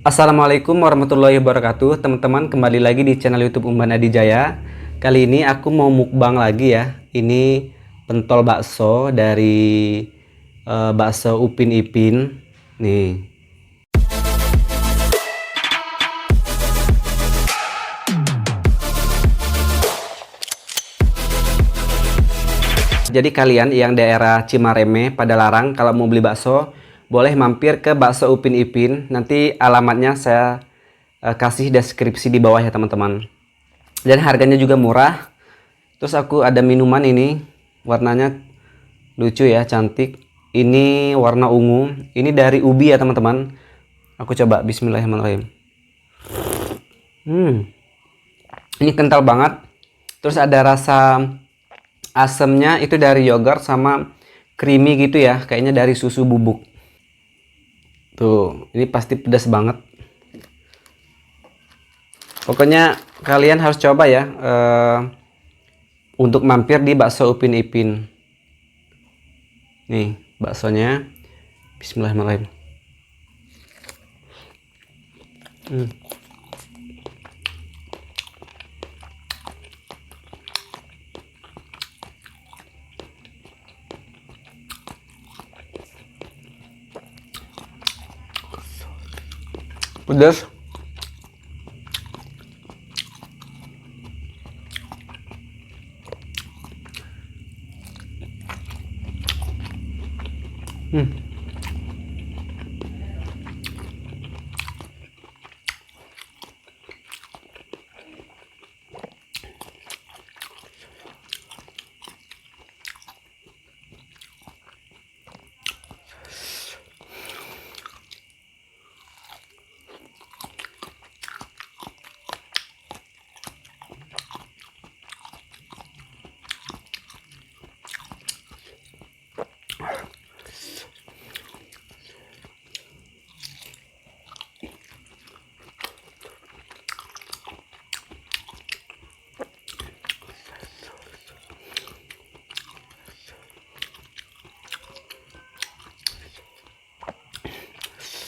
Assalamualaikum warahmatullahi wabarakatuh. Teman-teman, kembali lagi di channel YouTube Umban Adijaya. Kali ini aku mau mukbang lagi ya. Ini pentol bakso dari bakso Upin Ipin. Nih. Jadi kalian yang daerah Cimareme, Padalarang, kalau mau beli bakso, boleh mampir ke bakso Upin Ipin. Nanti alamatnya saya kasih deskripsi di bawah ya teman-teman. Dan harganya juga murah. Terus aku ada minuman ini, warnanya lucu ya, cantik. Ini warna ungu. Ini dari ubi ya teman-teman. Aku coba, Bismillahirrahmanirrahim. Ini kental banget. Terus ada rasa asemnya itu dari yogurt sama creamy gitu ya, kayaknya dari susu bubuk. Tuh, ini pasti pedas banget. Pokoknya kalian harus coba ya untuk mampir di bakso Upin Ipin. Nih, baksonya. Bismillahirrahmanirrahim. Pedas.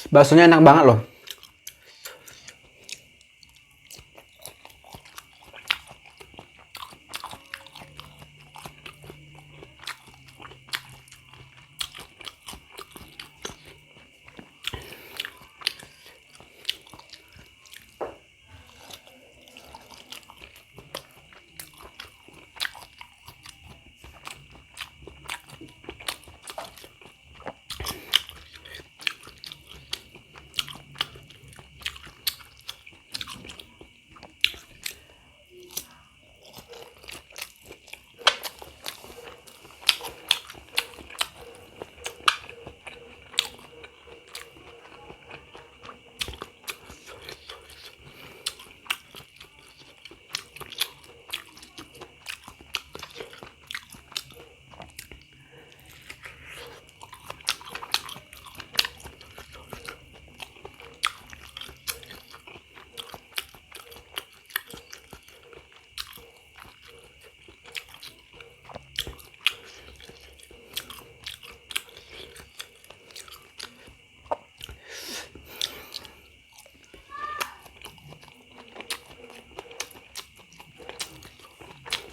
Baksonya enak banget loh.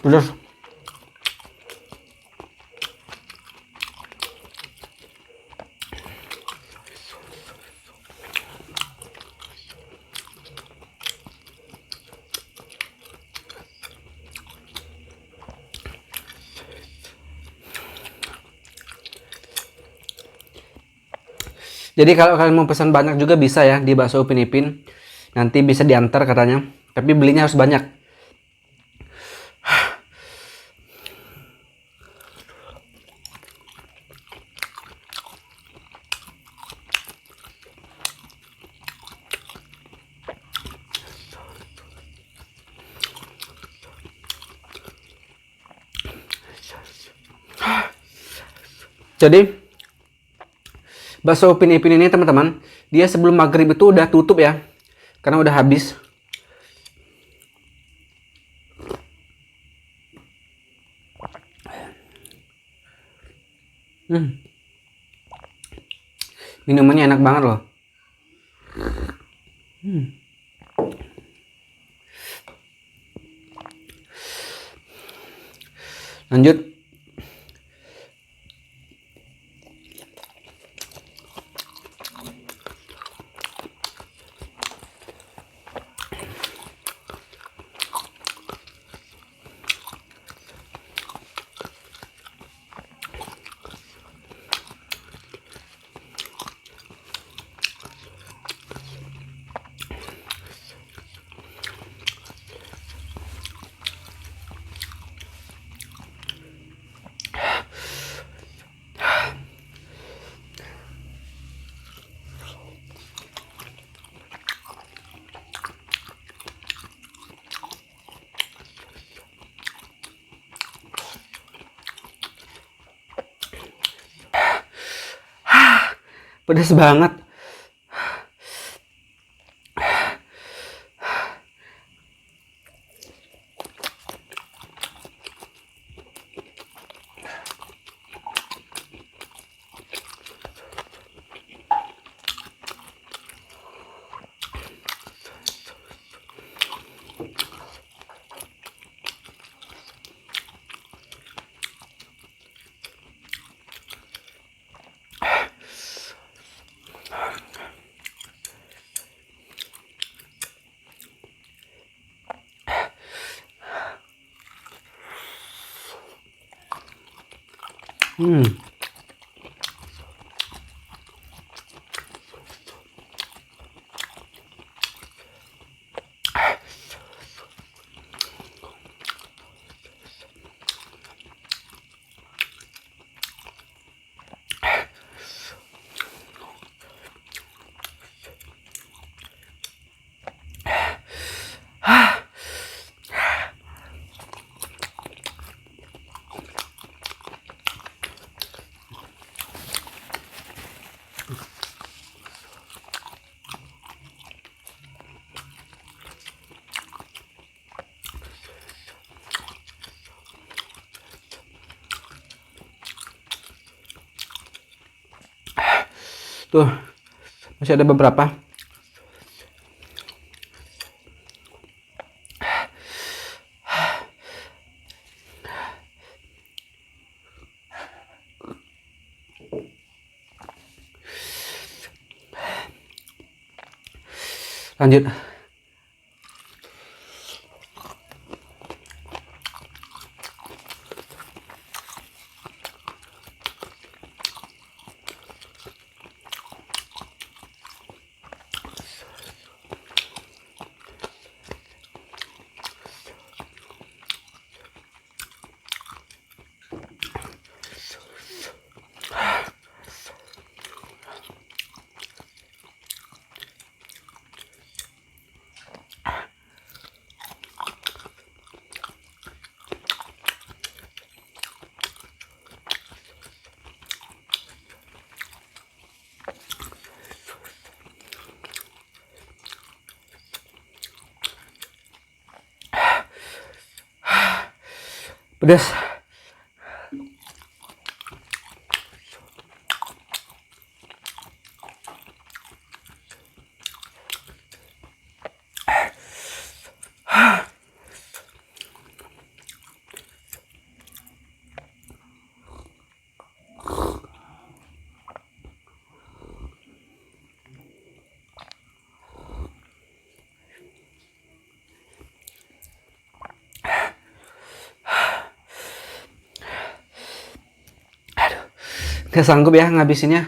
Pedas. Jadi kalau kalian mau pesan banyak juga bisa ya di bakso Upin Ipin. Nanti bisa diantar katanya. Tapi belinya harus banyak. Jadi bakso Upin Ipin ini teman-teman, dia sebelum maghrib itu udah tutup ya, karena udah habis. Minumannya enak banget loh. Lanjut. Pedas banget. Tuh, masih ada beberapa. Lanjut. Pedas. Gak sanggup ya ngabisinnya.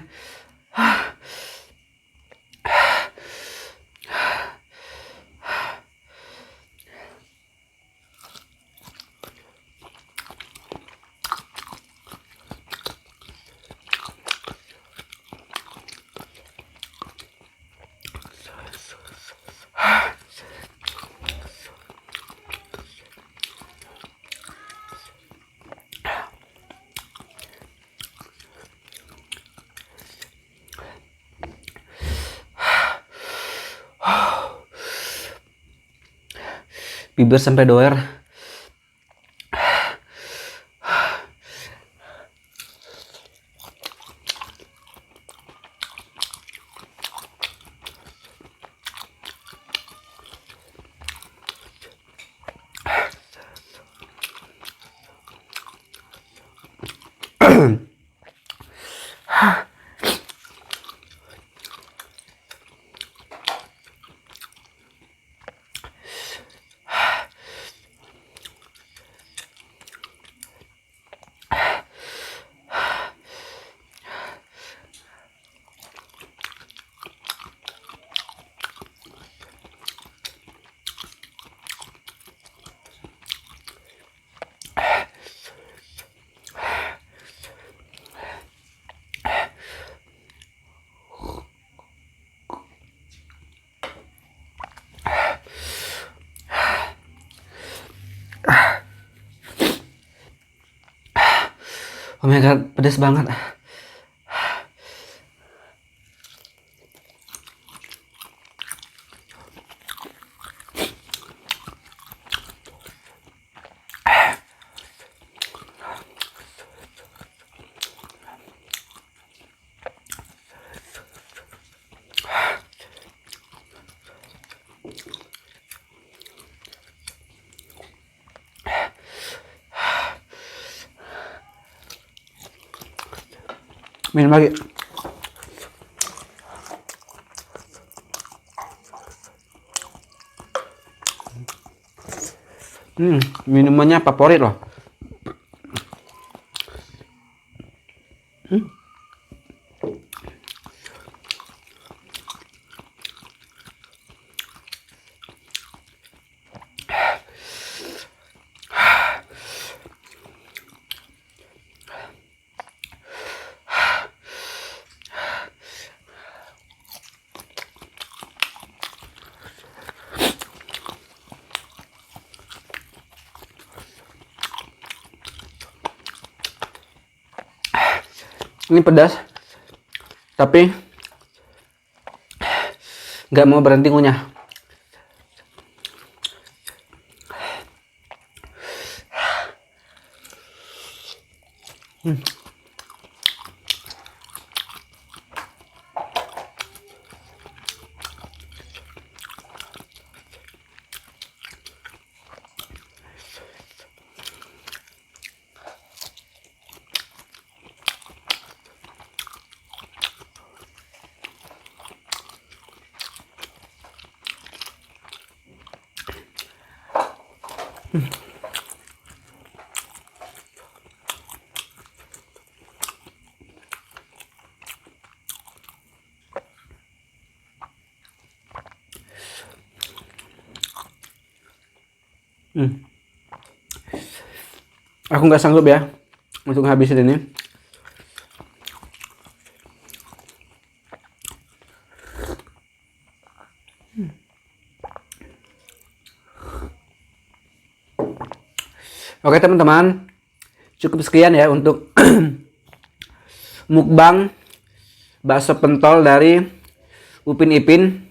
Bibir sampai doer. Oh my god, pedas banget. Minum lagi. Minumannya favorit loh. Ini pedas, tapi nggak mau berhenti ngunyah. Aku nggak sanggup ya untuk ngabisin ini. Oke teman-teman, cukup sekian ya untuk mukbang bakso pentol dari Upin Ipin.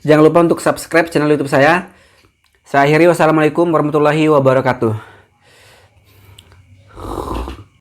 Jangan lupa untuk subscribe channel YouTube saya. Saya akhiri, wassalamualaikum warahmatullahi wabarakatuh.